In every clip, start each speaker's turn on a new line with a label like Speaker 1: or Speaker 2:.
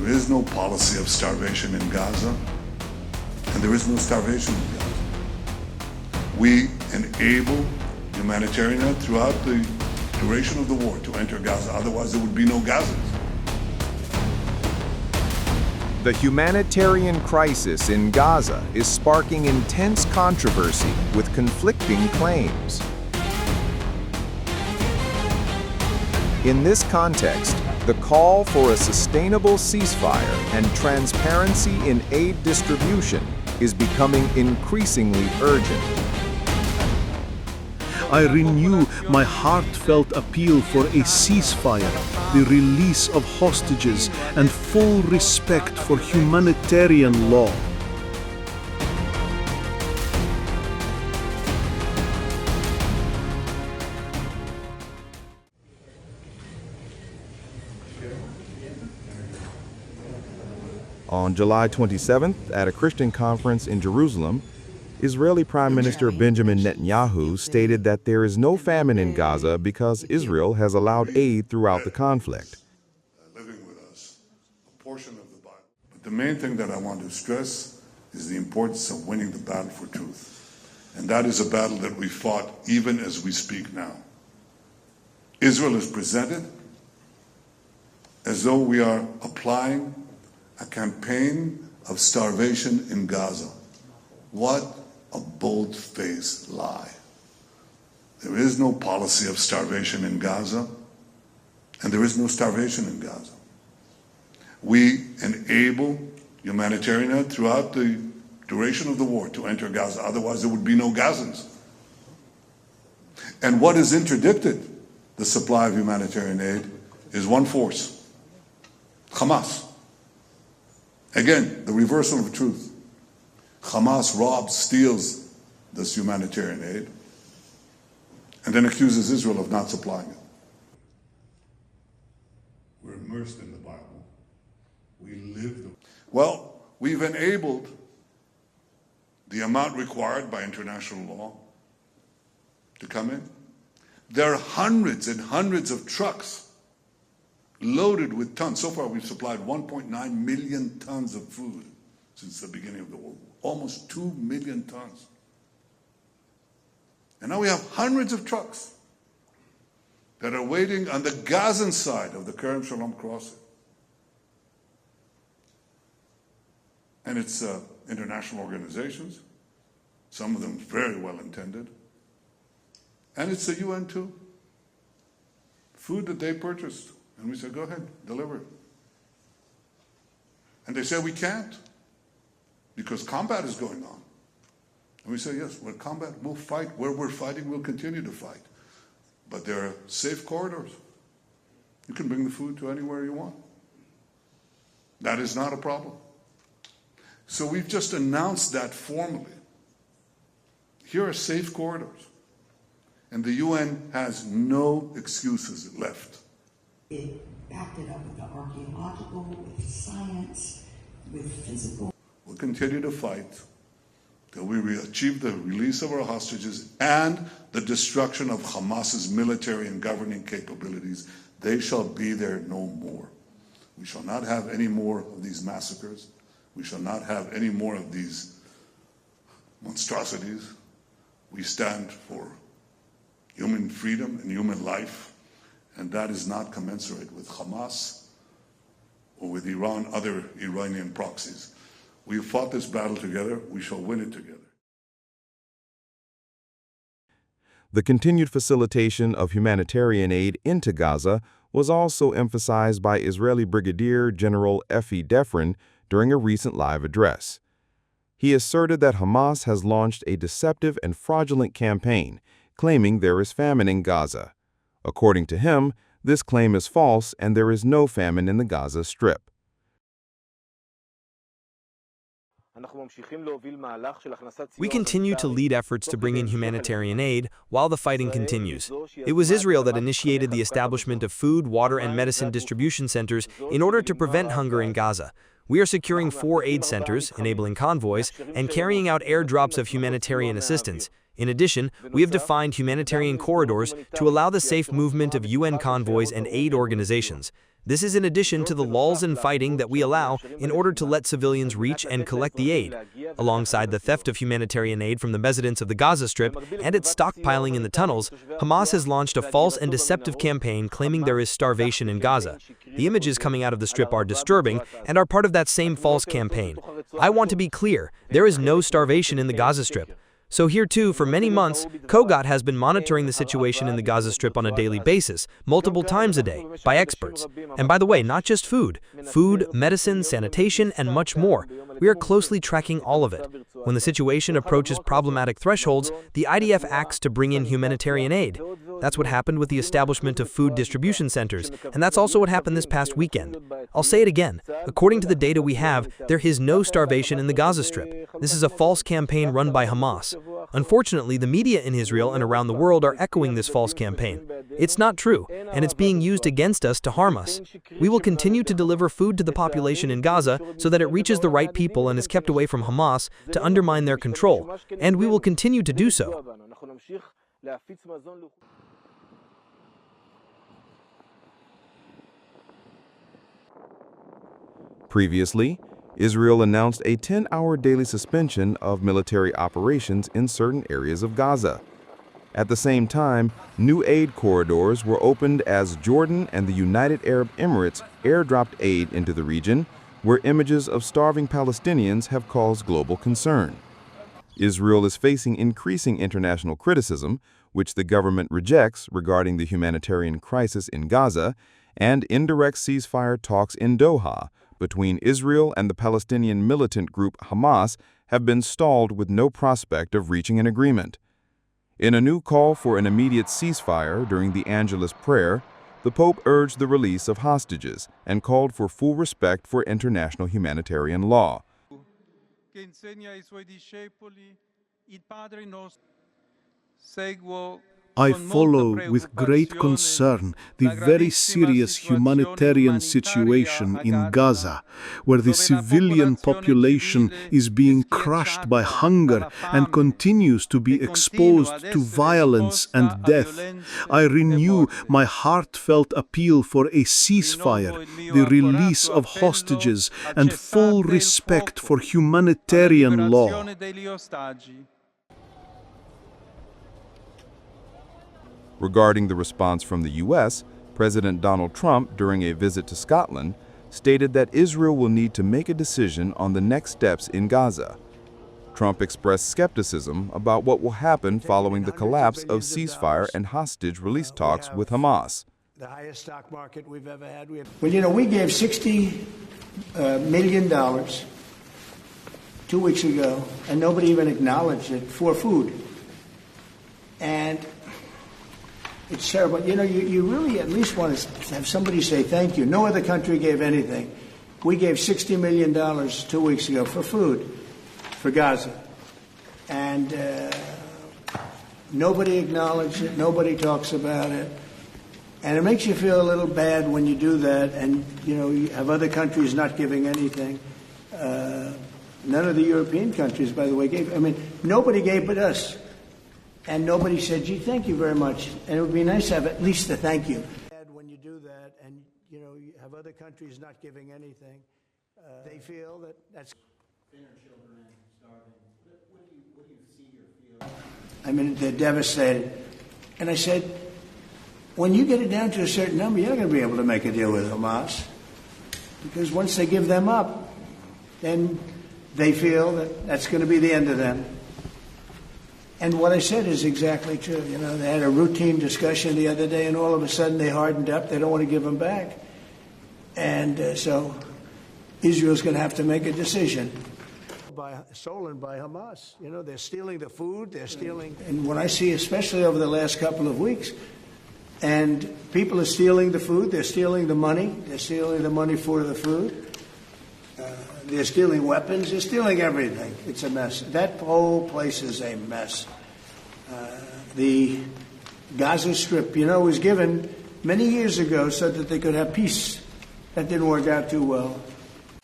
Speaker 1: There is no policy of starvation in Gaza, and there is no starvation in Gaza. We enable humanitarian throughout the duration of the war to enter Gaza, otherwise there would be no Gazans.
Speaker 2: The humanitarian crisis in Gaza is sparking intense controversy with conflicting claims. In this context, the call for a sustainable ceasefire and transparency in aid distribution is becoming increasingly urgent.
Speaker 3: I renew my heartfelt appeal for a ceasefire, the release of hostages, and full respect for humanitarian law.
Speaker 2: On July 27th, at a Christian conference in Jerusalem, Israeli Prime Minister Benjamin Netanyahu stated that there is no famine in Gaza because Israel has allowed aid throughout the conflict.
Speaker 1: Living with us, a portion of the Bible. But the main thing that I want to stress is the importance of winning the battle for truth. And that is a battle that we fought even as we speak now. Israel is presented as though we are applying a campaign of starvation in Gaza. What a bold-faced lie. There is no policy of starvation in Gaza, and there is no starvation in Gaza. We enable humanitarian throughout the duration of the war to enter Gaza, otherwise there would be no Gazans. And what has interdicted the supply of humanitarian aid is one force, Hamas. Again, the reversal of truth. Hamas robs, steals this humanitarian aid, and then accuses Israel of not supplying it. We're immersed in the Bible. We live the... Well, we've enabled the amount required by international law to come in. There are hundreds and hundreds of trucks loaded with tons. So far, we've supplied 1.9 million tons of food since the beginning of the war. Almost 2 million tons. And now we have hundreds of trucks that are waiting on the Gazan side of the Kerem Shalom crossing. And it's international organizations, some of them very well intended. And it's the UN too. Food that they purchased. And we said, go ahead, deliver it. And they said, we can't, because combat is going on. And we say, yes, we're combat, we'll fight. Where we're fighting, we'll continue to fight. But there are safe corridors. You can bring the food to anywhere you want. That is not a problem. So we've just announced that formally. Here are safe corridors. And the UN has no excuses left.
Speaker 4: It backed it up with the archaeological, with science, with physical.
Speaker 1: We'll continue to fight till we achieve the release of our hostages and the destruction of Hamas's military and governing capabilities. They shall be there no more. We shall not have any more of these massacres. We shall not have any more of these monstrosities. We stand for human freedom and human life, and that is not commensurate with Hamas or with Iran, other Iranian proxies. We have fought this battle together. We shall win it together.
Speaker 2: The continued facilitation of humanitarian aid into Gaza was also emphasized by Israeli Brigadier General Efi Defrin during a recent live address. He asserted that Hamas has launched a deceptive and fraudulent campaign, claiming there is famine in Gaza. According to him, this claim is false and there is no famine in the Gaza Strip.
Speaker 5: We continue to lead efforts to bring in humanitarian aid while the fighting continues. It was Israel that initiated the establishment of food, water, and medicine distribution centers in order to prevent hunger in Gaza. We are securing 4 aid centers, enabling convoys, and carrying out airdrops of humanitarian assistance. In addition, we have defined humanitarian corridors to allow the safe movement of UN convoys and aid organizations. This is in addition to the lulls in fighting that we allow in order to let civilians reach and collect the aid. Alongside the theft of humanitarian aid from the residents of the Gaza Strip and its stockpiling in the tunnels, Hamas has launched a false and deceptive campaign claiming there is starvation in Gaza. The images coming out of the Strip are disturbing and are part of that same false campaign. I want to be clear, there is no starvation in the Gaza Strip. So here too, for many months, KOGOT has been monitoring the situation in the Gaza Strip on a daily basis, multiple times a day, by experts. And by the way, not just food, medicine, sanitation, and much more. We are closely tracking all of it. When the situation approaches problematic thresholds, the IDF acts to bring in humanitarian aid. That's what happened with the establishment of food distribution centers, and that's also what happened this past weekend. I'll say it again. According to the data we have, there is no starvation in the Gaza Strip. This is a false campaign run by Hamas. Unfortunately, the media in Israel and around the world are echoing this false campaign. It's not true, and it's being used against us to harm us. We will continue to deliver food to the population in Gaza so that it reaches the right people and is kept away from Hamas to undermine their control, and we will continue to do so.
Speaker 2: Previously, Israel announced a 10-hour daily suspension of military operations in certain areas of Gaza. At the same time, new aid corridors were opened as Jordan and the United Arab Emirates airdropped aid into the region, where images of starving Palestinians have caused global concern. Israel is facing increasing international criticism, which the government rejects regarding the humanitarian crisis in Gaza, and indirect ceasefire talks in Doha between Israel and the Palestinian militant group Hamas have been stalled with no prospect of reaching an agreement. In a new call for an immediate ceasefire during the Angelus prayer, the Pope urged the release of hostages and called for full respect for international humanitarian law.
Speaker 3: I follow with great concern the very serious humanitarian situation in Gaza, where the civilian population is being crushed by hunger and continues to be exposed to violence and death. I renew my heartfelt appeal for a ceasefire, the release of hostages, and full respect for humanitarian law.
Speaker 2: Regarding the response from the U.S., President Donald Trump, during a visit to Scotland, stated that Israel will need to make a decision on the next steps in Gaza. Trump expressed skepticism about what will happen following the collapse of ceasefire and hostage release talks with Hamas.
Speaker 6: The highest stock market we've ever had. Well, you know, we gave $60 million 2 weeks ago, and nobody even acknowledged it, for food. And it's terrible. You know, you really at least want to have somebody say thank you. No other country gave anything. We gave $60 million 2 weeks ago for food, for Gaza. And nobody acknowledged it. Nobody talks about it. And it makes you feel a little bad when you do that and, you know, you have other countries not giving anything. None of the European countries, by the way, gave. I mean, nobody gave but us. And nobody said, gee, thank you very much. And it would be nice to have at least a thank you. When you do that and, you know, you have other countries not giving anything, they feel that that's... children starving. What do you see or feel? I mean, they're devastated. And I said, when you get it down to a certain number, you're not going to be able to make a deal with Hamas. Because once they give them up, then they feel that that's going to be the end of them. And what I said is exactly true. You know, they had a routine discussion the other day, and all of a sudden they hardened up. They don't want to give them back. And so Israel's going to have to make a decision. Stolen by Hamas. You know, they're stealing the food. They're stealing. And what I see, especially over the last couple of weeks, and people are stealing the food. They're stealing the money. They're stealing the money for the food. They're stealing weapons. They're stealing everything. It's a mess. That whole place is a mess. The Gaza Strip, you know, was given many years ago so that they could have peace. That didn't work out too well.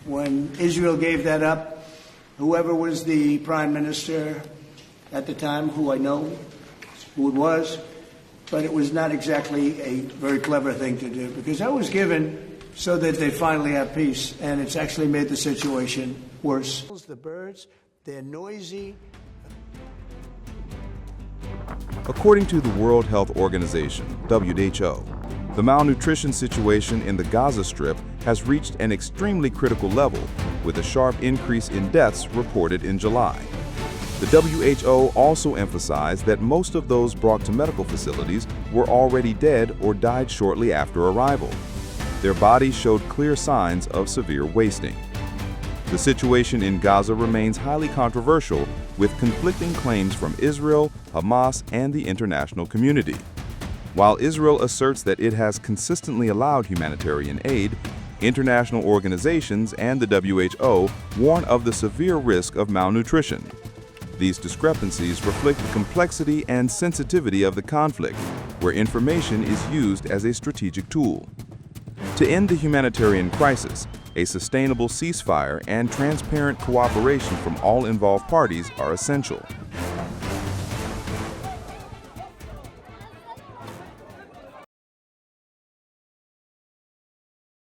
Speaker 6: When Israel gave that up, whoever was the prime minister at the time, who I know who it was, but it was not exactly a very clever thing to do, because that was given so that they finally have peace, and it's actually made the situation worse. The birds, they're noisy.
Speaker 2: According to the World Health Organization, WHO, the malnutrition situation in the Gaza Strip has reached an extremely critical level, with a sharp increase in deaths reported in July. The WHO also emphasized that most of those brought to medical facilities were already dead or died shortly after arrival. Their bodies showed clear signs of severe wasting. The situation in Gaza remains highly controversial, with conflicting claims from Israel, Hamas, and the international community. While Israel asserts that it has consistently allowed humanitarian aid, international organizations and the WHO warn of the severe risk of malnutrition. These discrepancies reflect the complexity and sensitivity of the conflict, where information is used as a strategic tool. To end the humanitarian crisis, a sustainable ceasefire and transparent cooperation from all involved parties are essential.